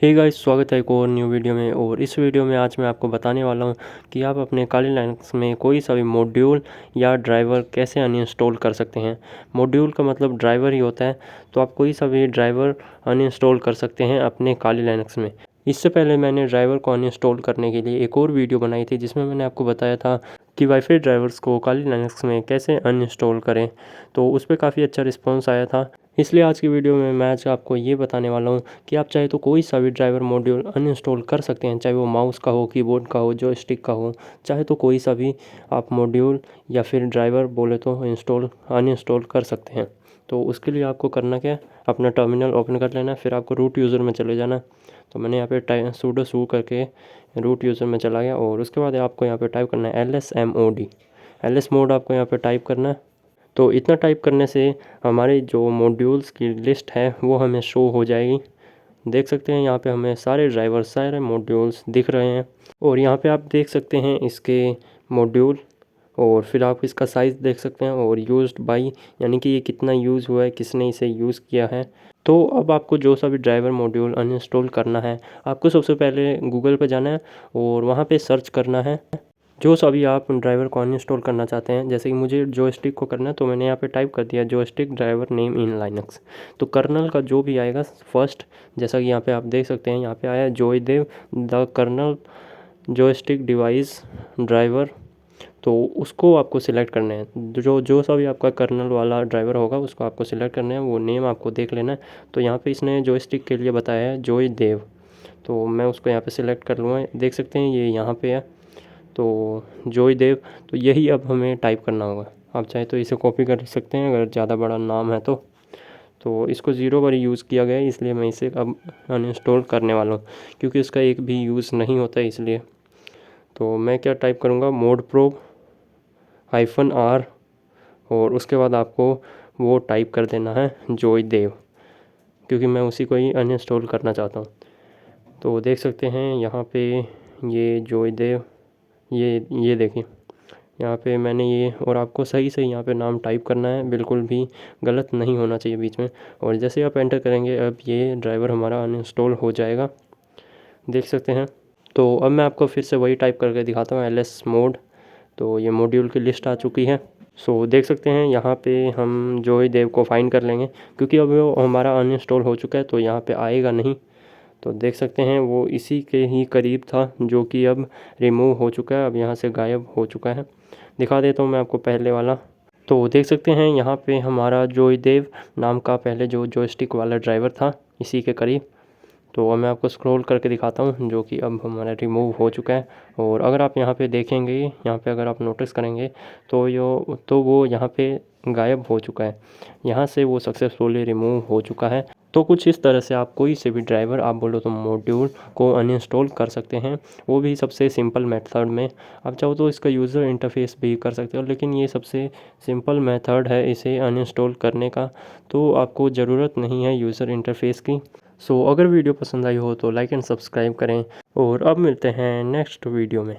Hey guys, स्वागत है एक और न्यू वीडियो में। और इस वीडियो में आज मैं आपको बताने वाला हूं कि आप अपने काली लाइनक्स में कोई सा भी मॉड्यूल या ड्राइवर कैसे अनइंस्टॉल कर सकते हैं। मॉड्यूल का मतलब ड्राइवर ही होता है, तो आप कोई सा भी ड्राइवर अनइंस्टॉल कर सकते हैं अपने काली लाइनक्स में। इससे पहले मैंने ड्राइवर को अनइंस्टॉल करने के लिए एक और वीडियो बनाई थी जिसमें मैंने आपको बताया था कि वाईफाई ड्राइवर्स को काली लाइनक्स में कैसे अनइंस्टॉल करें, तो उस पर काफ़ी अच्छा रिस्पॉन्स आया था। इसलिए आज की वीडियो में मैं आज आपको ये बताने वाला हूँ कि आप चाहे तो कोई सा भी ड्राइवर मॉड्यूल अनइंस्टॉल कर सकते हैं, चाहे वो माउस का हो, कीबोर्ड का हो, जॉयस्टिक का हो, चाहे तो कोई सा भी आप मॉड्यूल या फिर ड्राइवर बोले तो अनइंस्टॉल कर सकते हैं। तो उसके लिए आपको करना क्या है, अपना टर्मिनल ओपन कर लेना है, फिर आपको रूट यूज़र में चले जाना है। तो मैंने यहाँ पे सूडो सू करके रूट यूज़र में चला गया और उसके बाद आपको यहाँ पे टाइप करना है एल एस मोड आपको यहाँ पे टाइप करना है। तो इतना टाइप करने से हमारे जो मॉड्यूल्स की लिस्ट है वो हमें शो हो जाएगी। देख सकते हैं यहाँ पे हमें सारे ड्राइवर सारे मॉड्यूल्स दिख रहे हैं और यहाँ पे आप देख सकते हैं इसके मॉड्यूल और फिर आप इसका साइज़ देख सकते हैं और यूज्ड बाई यानी कि ये कितना यूज़ हुआ है, किसने इसे यूज़ किया है। तो अब आपको जो सा भी ड्राइवर मॉड्यूल अनइंस्टॉल करना है, आपको सबसे पहले गूगल पर जाना है और वहाँ पे सर्च करना है जो सभी आप ड्राइवर को अनइंस्टॉल करना चाहते हैं। जैसे कि मुझे जॉयस्टिक को करना है तो मैंने यहाँ पे टाइप कर दिया joystick driver name in Linux. तो कर्नल का जो भी आएगा फर्स्ट, जैसा कि यहाँ पे आप देख सकते हैं यहाँ पे आया joydev the kernel joystick device driver. तो उसको आपको सिलेक्ट करना है, जो जो सा भी आपका कर्नल वाला ड्राइवर होगा उसको आपको सिलेक्ट करना है, वो नेम आपको देख लेना है। तो यहाँ पे इसने जॉयस्टिक के लिए बताया है जॉयदेव, तो मैं उसको यहाँ पे सिलेक्ट कर लूँगा। देख सकते हैं ये यहाँ पे है तो जॉयदेव, तो यही अब हमें टाइप करना होगा। आप चाहे तो इसे कॉपी कर सकते हैं अगर ज़्यादा बड़ा नाम है तो इसको 0 बार यूज़ किया गया है इसलिए मैं इसे अब अनइंस्टॉल करने वाला हूँ, क्योंकि इसका एक भी यूज़ नहीं होता है इसलिए। तो मैं क्या टाइप करूँगा, मोड प्रो -R और उसके बाद आपको वो टाइप कर देना है जॉयदेव, क्योंकि मैं उसी को ही अनइंस्टॉल करना चाहता हूँ। तो देख सकते हैं यहाँ पे ये जॉयदेव, ये देखिए यहाँ पे मैंने ये, और आपको सही से यहाँ पे नाम टाइप करना है, बिल्कुल भी गलत नहीं होना चाहिए बीच में। और जैसे आप एंटर करेंगे अब ये ड्राइवर हमारा अनइंस्टॉल हो जाएगा, देख सकते हैं। तो अब मैं आपको फिर से वही टाइप करके दिखाता हूँ LS मोड। तो ये मॉड्यूल की लिस्ट आ चुकी है। सो देख सकते हैं यहाँ पे हम जॉयदेव को फाइंड कर लेंगे, क्योंकि अब वो हमारा अनइंस्टॉल हो चुका है तो यहाँ पे आएगा नहीं। तो देख सकते हैं वो इसी के ही करीब था जो कि अब रिमूव हो चुका है, अब यहाँ से गायब हो चुका है। दिखा देता हूँ मैं आपको पहले वाला। तो देख सकते हैं यहाँ पे हमारा जॉयदेव नाम का पहले जो जॉयस्टिक वाला ड्राइवर था इसी के करीब। तो अब मैं आपको स्क्रॉल करके दिखाता हूँ जो कि अब हमारा रिमूव हो चुका है। और अगर आप यहाँ पे देखेंगे, यहाँ पे अगर आप नोटिस करेंगे तो वो यहाँ पे गायब हो चुका है, यहाँ से वो सक्सेसफुली रिमूव हो चुका है। तो कुछ इस तरह से आप कोई से भी ड्राइवर आप बोलो तो मॉड्यूल को अनइंस्टॉल कर सकते हैं, वो भी सबसे सिंपल मेथड में। आप चाहो तो इसका यूज़र इंटरफेस भी कर सकते हो, लेकिन ये सबसे सिंपल मेथड है इसे अनइंस्टॉल करने का, तो आपको ज़रूरत नहीं है यूज़र इंटरफेस की। सो अगर वीडियो पसंद आई हो तो लाइक एंड सब्सक्राइब करें और अब मिलते हैं नेक्स्ट वीडियो में।